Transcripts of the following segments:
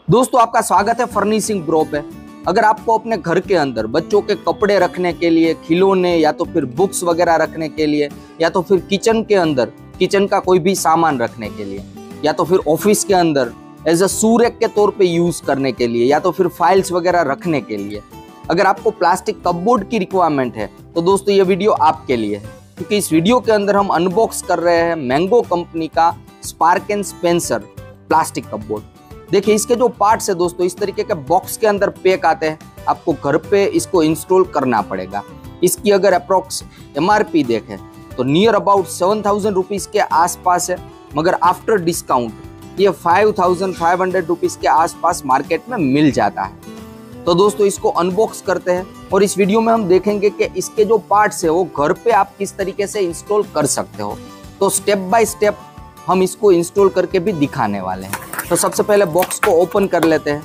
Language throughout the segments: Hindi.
दोस्तों आपका स्वागत है फर्निशिंग ब्रो पे। अगर आपको अपने घर के अंदर बच्चों के कपड़े रखने के लिए, खिलौने या तो फिर बुक्स वगैरह रखने के लिए, या तो फिर किचन के अंदर किचन का कोई भी सामान रखने के लिए, या तो फिर ऑफिस के अंदर एज अ शू रैक के तौर पे यूज करने के लिए, या तो फिर फाइल्स वगैरह रखने के लिए अगर आपको प्लास्टिक कपबोर्ड की रिक्वायरमेंट है तो दोस्तों ये वीडियो आपके लिए है, क्योंकि इस वीडियो के अंदर हम अनबॉक्स कर रहे हैं मैंगो कंपनी का spark and Spencer plastic cupboard. देखिए इसके जो पार्ट्स है दोस्तों, इस तरीके के बॉक्स के अंदर पैक आते हैं। आपको घर पे इसको इंस्टॉल करना पड़ेगा। इसकी अगर अप्रोक्स MRP देखें तो नियर अबाउट 7,000 रुपीज़ के आसपास है, मगर आफ्टर डिस्काउंट ये 5,500 रुपीज़ के आसपास मार्केट में मिल जाता है। तो दोस्तों इसको अनबॉक्स करते हैं और इस वीडियो में हम देखेंगे कि इसके जो पार्ट्स है वो घर पे आप किस तरीके से इंस्टॉल कर सकते हो। तो स्टेप बाय स्टेप हम इसको इंस्टॉल करके भी दिखाने वाले हैं। तो सबसे पहले बॉक्स को ओपन कर लेते हैं।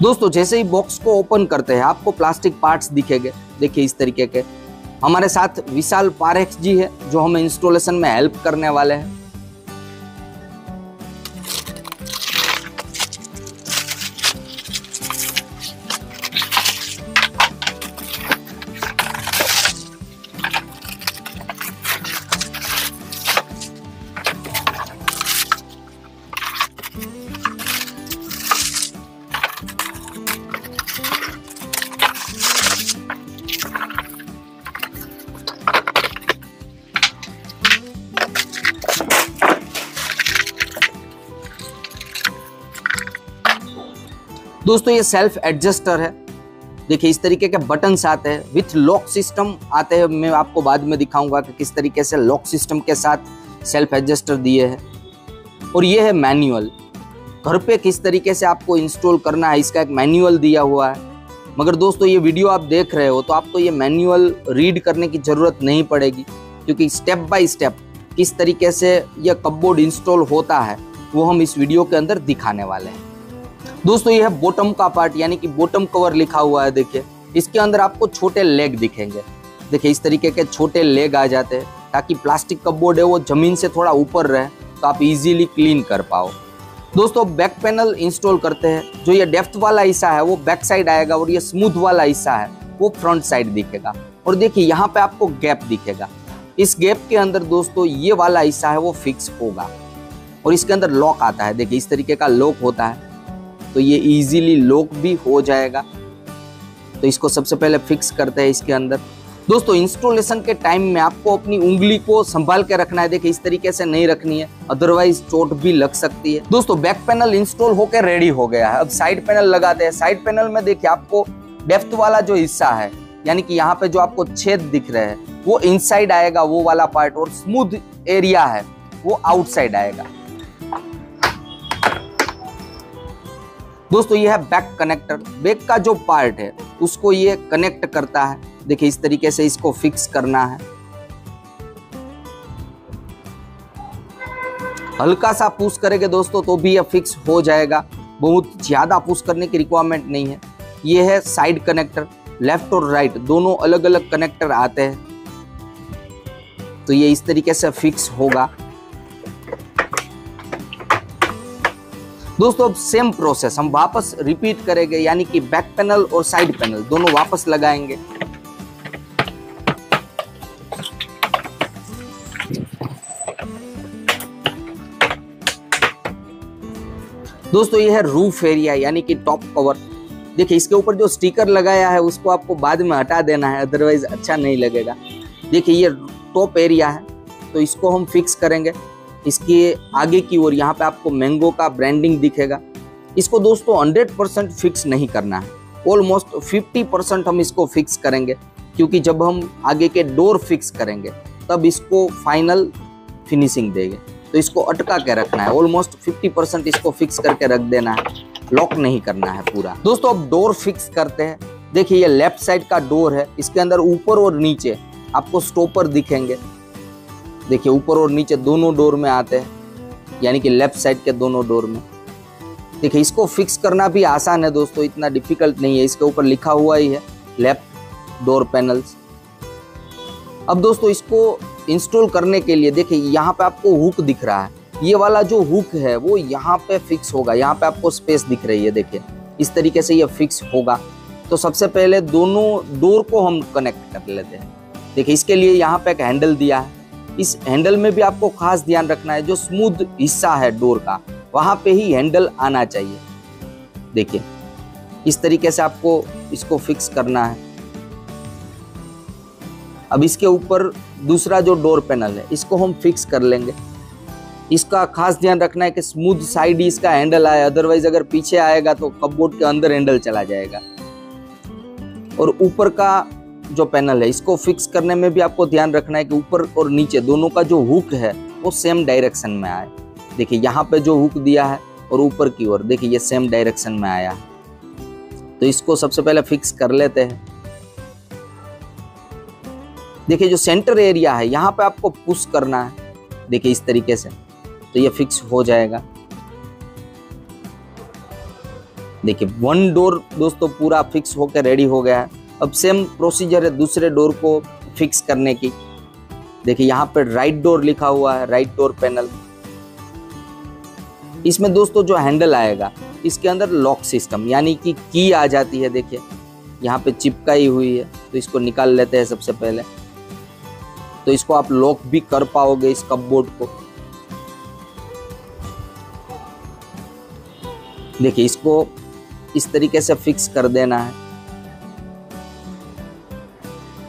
दोस्तों जैसे ही बॉक्स को ओपन करते हैं आपको प्लास्टिक पार्ट्स दिखेंगे। देखिए इस तरीके के। हमारे साथ विशाल पारेख जी है जो हमें इंस्टॉलेशन में हेल्प करने वाले हैं। दोस्तों ये सेल्फ एडजस्टर है। देखिए इस तरीके के बटन्स आते हैं विथ लॉक सिस्टम आते हैं। मैं आपको बाद में दिखाऊंगा कि किस तरीके से लॉक सिस्टम के साथ सेल्फ एडजस्टर दिए हैं। और ये है मैनुअल, घर पे किस तरीके से आपको इंस्टॉल करना है इसका एक मैनुअल दिया हुआ है। मगर दोस्तों ये वीडियो आप देख रहे हो तो आपको ये मैनुअल रीड करने की ज़रूरत नहीं पड़ेगी, क्योंकि स्टेप बाय स्टेप किस तरीके से यह कपबोर्ड इंस्टॉल होता है वो हम इस वीडियो के अंदर दिखाने वाले हैं। दोस्तों ये है बॉटम का पार्ट, यानी कि बॉटम कवर लिखा हुआ है। देखिए इसके अंदर आपको छोटे लेग दिखेंगे। देखिए इस तरीके के छोटे लेग आ जाते हैं ताकि प्लास्टिक कपबोर्ड है वो जमीन से थोड़ा ऊपर रहे तो आप इजीली क्लीन कर पाओ। दोस्तों बैक पैनल इंस्टॉल करते हैं। जो ये डेप्थ वाला हिस्सा है वो बैक साइड आएगा और ये स्मूथ वाला हिस्सा है वो फ्रंट साइड दिखेगा। और देखिए यहाँ पे आपको गैप दिखेगा। इस गैप के अंदर दोस्तों ये वाला हिस्सा है वो फिक्स होगा और इसके अंदर लॉक आता है। देखिए इस तरीके का लॉक होता है तो ये इजीली लॉक भी हो जाएगा। तो इसको सबसे पहले फिक्स करते हैं इसके अंदर। दोस्तों इंस्टॉलेशन के टाइम में आपको अपनी उंगली को संभाल के रखना है। देखिए इस तरीके से नहीं रखनी है, अदरवाइज चोट भी लग सकती है। दोस्तों बैक पैनल इंस्टॉल होकर रेडी हो गया है। अब साइड पैनल लगाते हैं। साइड पैनल में देखिए आपको डेप्थ वाला जो हिस्सा है, यानी कि यहाँ पे जो आपको छेद दिख रहे हैं वो इनसाइड आएगा वो वाला पार्ट, और स्मूथ एरिया है वो आउटसाइड आएगा। दोस्तों ये है बैक कनेक्टर। बैक का जो पार्ट है उसको ये कनेक्ट करता है। देखिए इस तरीके से इसको फिक्स करना है। हल्का सा पुश करेंगे दोस्तों तो भी ये फिक्स हो जाएगा। बहुत ज्यादा पुश करने की रिक्वायरमेंट नहीं है। ये है साइड कनेक्टर। लेफ्ट और राइट दोनों अलग अलग कनेक्टर आते हैं तो ये इस तरीके से फिक्स होगा। दोस्तों अब सेम प्रोसेस हम वापस रिपीट करेंगे, यानी कि बैक पैनल और साइड पैनल दोनों वापस लगाएंगे। दोस्तों ये है रूफ एरिया, यानी कि टॉप कवर। देखिए इसके ऊपर जो स्टिकर लगाया है उसको आपको बाद में हटा देना है, अदरवाइज अच्छा नहीं लगेगा। देखिए ये टॉप एरिया है तो इसको हम फिक्स करेंगे। इसके आगे की ओर यहाँ पे आपको मैंगो का ब्रांडिंग दिखेगा। इसको दोस्तों 100% फिक्स नहीं करना है, ऑलमोस्ट 50% हम इसको फिक्स करेंगे, क्योंकि जब हम आगे के डोर फिक्स करेंगे तब इसको फाइनल फिनिशिंग देंगे। तो इसको अटका के रखना है, ऑलमोस्ट 50% इसको फिक्स करके रख देना है, लॉक नहीं करना है पूरा। दोस्तों अब डोर फिक्स करते हैं। देखिए ये लेफ्ट साइड का डोर है। इसके अंदर ऊपर और नीचे आपको स्टॉपर दिखेंगे। देखिए ऊपर और नीचे दोनों डोर में आते हैं, यानी कि लेफ्ट साइड के दोनों डोर में। देखिए इसको फिक्स करना भी आसान है दोस्तों, इतना डिफिकल्ट नहीं है। इसके ऊपर लिखा हुआ ही है लेफ्ट डोर पैनल्स। अब दोस्तों इसको इंस्टॉल करने के लिए देखिए यहाँ पे आपको हुक दिख रहा है, ये वाला जो हुक है वो यहाँ पे फिक्स होगा, यहाँ पे आपको स्पेस दिख रही है, देखिए इस तरीके से ये फिक्स होगा। तो सबसे पहले दोनों डोर को हम कनेक्ट कर लेते हैं। देखिए इसके लिए यहाँ पे एक हैंडल दिया है, इस हैंडल में भी आपको खास ध्यान रखना है, जो स्मूथ हिस्सा है डोर का वहां पे ही हैंडल आना चाहिए। देखिए इस तरीके से आपको इसको फिक्स करना है। अब इसके ऊपर दूसरा जो डोर पैनल है इसको हम फिक्स कर लेंगे। इसका खास ध्यान रखना है कि स्मूथ साइड ही इसका हैंडल आए, अदरवाइज अगर पीछे आएगा तो कपबोर्ड के अंदर हैंडल चला जाएगा। और ऊपर का जो पैनल है इसको फिक्स करने में भी आपको ध्यान रखना है कि ऊपर और नीचे दोनों का जो हुक है वो सेम डायरेक्शन में आए। देखिए यहाँ पे जो हुक दिया है और ऊपर की ओर देखिए ये सेम डायरेक्शन में आया है। तो इसको सबसे पहले फिक्स कर लेते हैं। देखिए जो सेंटर एरिया है यहाँ पे आपको पुश करना है, देखिए इस तरीके से, तो ये फिक्स हो जाएगा। देखिए वन डोर दोस्तों पूरा फिक्स होकर रेडी हो गया है। अब सेम प्रोसीजर है दूसरे डोर को फिक्स करने की। देखिए यहाँ पे राइट डोर लिखा हुआ है, राइट डोर पैनल। इसमें दोस्तों जो हैंडल आएगा इसके अंदर लॉक सिस्टम यानी कि की आ जाती है, देखिए यहाँ पे चिपकाई हुई है, तो इसको निकाल लेते हैं सबसे पहले। तो इसको आप लॉक भी कर पाओगे इस कपबोर्ड को। देखिए इसको इस तरीके से फिक्स कर देना है।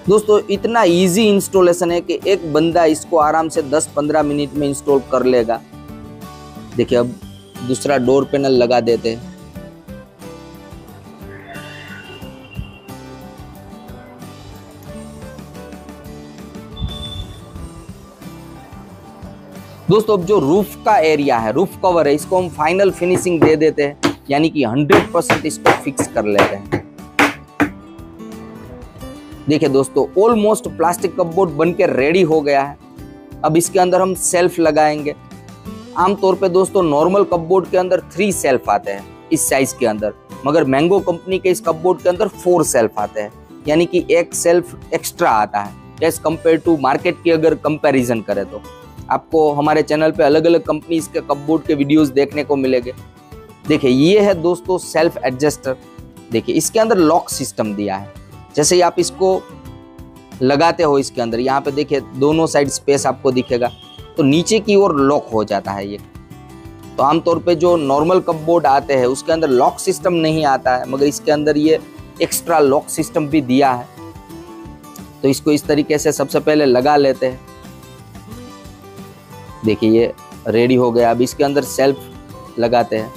दोस्तों इतना इजी इंस्टॉलेशन है कि एक बंदा इसको आराम से 10-15 मिनट में इंस्टॉल कर लेगा। देखिए अब दूसरा डोर पैनल लगा देते हैं। दोस्तों अब जो रूफ का एरिया है, रूफ कवर है, इसको हम फाइनल फिनिशिंग दे देते हैं, यानी कि 100% इसको फिक्स कर लेते हैं। देखिए दोस्तों ऑलमोस्ट प्लास्टिक कपबोर्ड बनके रेडी हो गया है। अब इसके अंदर हम सेल्फ लगाएंगे। आमतौर पे दोस्तों नॉर्मल कपबोर्ड के अंदर 3 सेल्फ आते हैं इस साइज के अंदर, मगर मैंगो कंपनी के इस कपबोर्ड के अंदर 4 सेल्फ आते हैं, यानी कि एक सेल्फ एक्स्ट्रा आता है एज कम्पेयर टू मार्केट की अगर कंपैरिजन करें तो। आपको हमारे चैनल पे अलग अलग कंपनीज के कपबोर्ड के वीडियोस देखने को मिलेंगे। देखिए ये है दोस्तों सेल्फ एडजस्टर। देखिए इसके अंदर लॉक सिस्टम दिया है, जैसे ही आप इसको लगाते हो इसके अंदर यहाँ पे देखिए दोनों साइड स्पेस आपको दिखेगा, तो नीचे की ओर लॉक हो जाता है ये। तो आमतौर पे जो नॉर्मल कपबोर्ड आते हैं उसके अंदर लॉक सिस्टम नहीं आता है, मगर इसके अंदर ये एक्स्ट्रा लॉक सिस्टम भी दिया है। तो इसको इस तरीके से सबसे पहले लगा लेते हैं। देखिए ये रेडी हो गया। अब इसके अंदर सेल्फ लगाते हैं।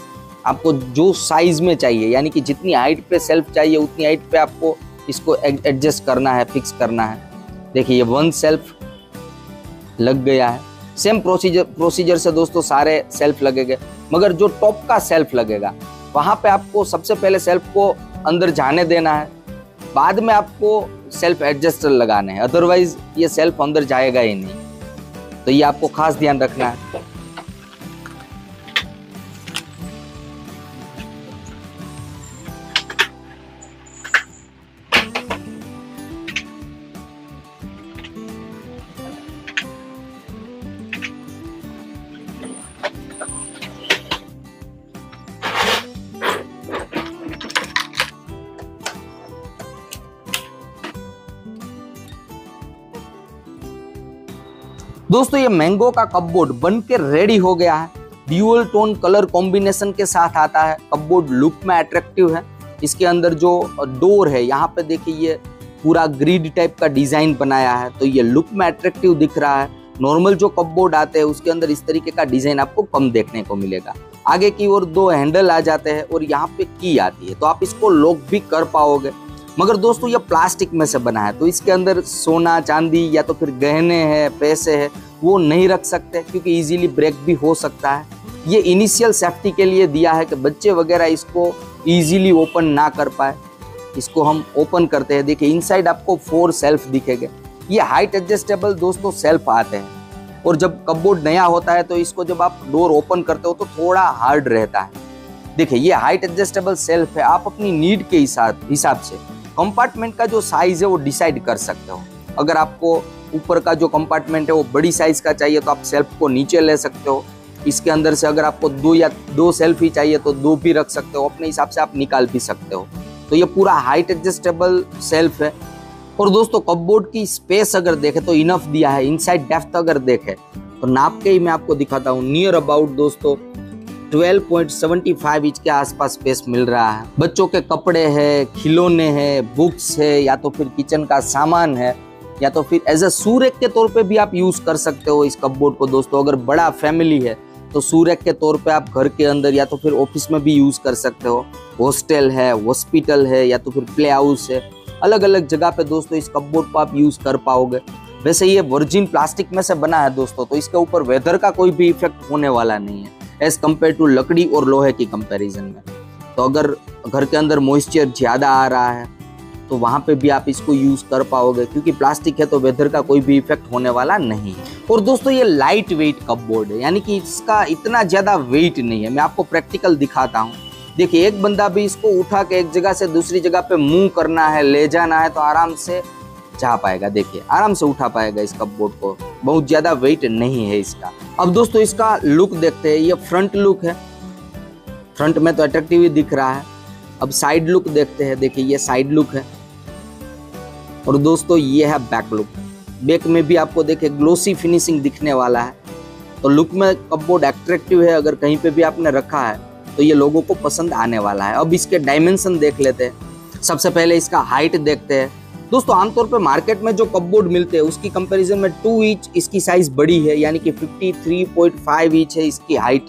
आपको जो साइज में चाहिए, यानी कि जितनी हाइट पे सेल्फ चाहिए उतनी हाइट पे आपको इसको एडजस्ट करना है, फिक्स करना है। देखिए ये 1 सेल्फ लग गया है। सेम प्रोसीजर से दोस्तों सारे सेल्फ लगेंगे, मगर जो टॉप का सेल्फ लगेगा वहां पे आपको सबसे पहले सेल्फ को अंदर जाने देना है, बाद में आपको सेल्फ एडजस्टर लगाने हैं, अदरवाइज ये सेल्फ अंदर जाएगा ही नहीं। तो ये आपको खास ध्यान रखना है। दोस्तों ये मैंगो का कपबोर्ड बन के रेडी हो गया है। ड्यूअल टोन कलर कॉम्बिनेशन के साथ आता है। कपबोर्ड लुक में अट्रैक्टिव है। इसके अंदर जो डोर है यहाँ पे देखिए ये पूरा ग्रिड टाइप का डिजाइन बनाया है, तो ये लुक में अट्रैक्टिव दिख रहा है। नॉर्मल जो कपबोर्ड आते हैं उसके अंदर इस तरीके का डिजाइन आपको कम देखने को मिलेगा। आगे की ओर 2 हैंडल आ जाते हैं और यहाँ पे की आती है, तो आप इसको लॉक भी कर पाओगे। मगर दोस्तों ये प्लास्टिक में से बना है, तो इसके अंदर सोना चांदी या तो फिर गहने हैं, पैसे हैं, वो नहीं रख सकते, क्योंकि इजीली ब्रेक भी हो सकता है। ये इनिशियल सेफ्टी के लिए दिया है कि बच्चे वगैरह इसको इजीली ओपन ना कर पाए। इसको हम ओपन करते हैं। देखिए इनसाइड आपको 4 सेल्फ दिखेंगे। ये हाइट एडजस्टेबल दोस्तों सेल्फ आते हैं, और जब कपबोर्ड नया होता है तो इसको जब आप डोर ओपन करते हो तो थोड़ा हार्ड रहता है। देखिए ये हाइट एडजस्टेबल सेल्फ है। आप अपनी नीड के हिसाब से कंपार्टमेंट का जो साइज है वो डिसाइड कर सकते हो। अगर आपको ऊपर का जो कंपार्टमेंट है वो बड़ी साइज का चाहिए तो आप सेल्फ को नीचे ले सकते हो। इसके अंदर से अगर आपको दो सेल्फ ही चाहिए तो 2 भी रख सकते हो, अपने हिसाब से आप निकाल भी सकते हो। तो ये पूरा हाइट एडजस्टेबल सेल्फ है। और दोस्तों कपबोर्ड की स्पेस अगर देखें तो इनफ दिया है। इनसाइड डेप्थ अगर देखें तो नाप के ही मैं आपको दिखाता हूँ, नियर अबाउट दोस्तों 12.75 इंच के आसपास स्पेस मिल रहा है। बच्चों के कपड़े हैं, खिलौने हैं, बुक्स है, या तो फिर किचन का सामान है, या तो फिर एज अ शू रैक के तौर पे भी आप यूज कर सकते हो इस कपबोर्ड को दोस्तों। अगर बड़ा फैमिली है तो शू रैक के तौर पे आप घर के अंदर या तो फिर ऑफिस में भी यूज कर सकते हो। हॉस्टल है, हॉस्पिटल है, या तो फिर प्ले हाउस है, अलग अलग जगह पे दोस्तों इस कपबोर्ड को आप यूज कर पाओगे। वैसे ये वर्जिन प्लास्टिक में से बना है दोस्तों, तो इसके ऊपर वेदर का कोई भी इफेक्ट होने वाला नहीं है एज कम्पेयर टू लकड़ी और लोहे की कंपैरिजन में। तो अगर घर के अंदर मॉइस्चर ज्यादा आ रहा है तो वहां पे भी आप इसको यूज कर पाओगे, क्योंकि प्लास्टिक है तो वेदर का कोई भी इफेक्ट होने वाला नहीं है। और दोस्तों ये लाइट वेट कपबोर्ड है, यानी कि इसका इतना ज्यादा वेट नहीं है। मैं आपको प्रैक्टिकल दिखाता हूँ। देखिए एक बंदा भी इसको उठा के एक जगह से दूसरी जगह पे मूव करना है, ले जाना है तो आराम से जा पाएगा। देखिए आराम से उठा पाएगा इस कपबोर्ड को, बहुत ज्यादा वेट नहीं है इसका। अब दोस्तों इसका लुक देखते हैं। ये फ्रंट लुक है, फ्रंट में तो अट्रैक्टिव ही दिख रहा है। अब साइड लुक देखते हैं। देखिए ये साइड लुक है। और दोस्तों ये है बैक लुक। बैक में भी आपको देखिए ग्लोसी फिनिशिंग दिखने वाला है। तो लुक में कपबोर्ड अट्रैक्टिव है। अगर कहीं पे भी आपने रखा है तो ये लोगों को पसंद आने वाला है। अब इसके डायमेंशन देख लेते हैं। सबसे पहले इसका हाइट देखते हैं। दोस्तों आमतौर पे मार्केट में जो कपबोर्ड मिलते हैं उसकी कंपैरिजन में 2 इंच इसकी साइज बड़ी है, यानी कि 53.5 इंच है इसकी हाइट।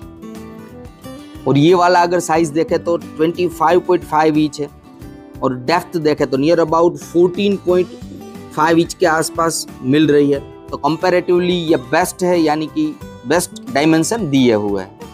और ये वाला अगर साइज देखे तो 25.5 इंच है। और डेप्थ देखे तो नियर अबाउट 14.5 इंच के आसपास मिल रही है। तो कंपैरेटिवली ये बेस्ट है, यानी कि बेस्ट डायमेंशन दिए हुए हैं।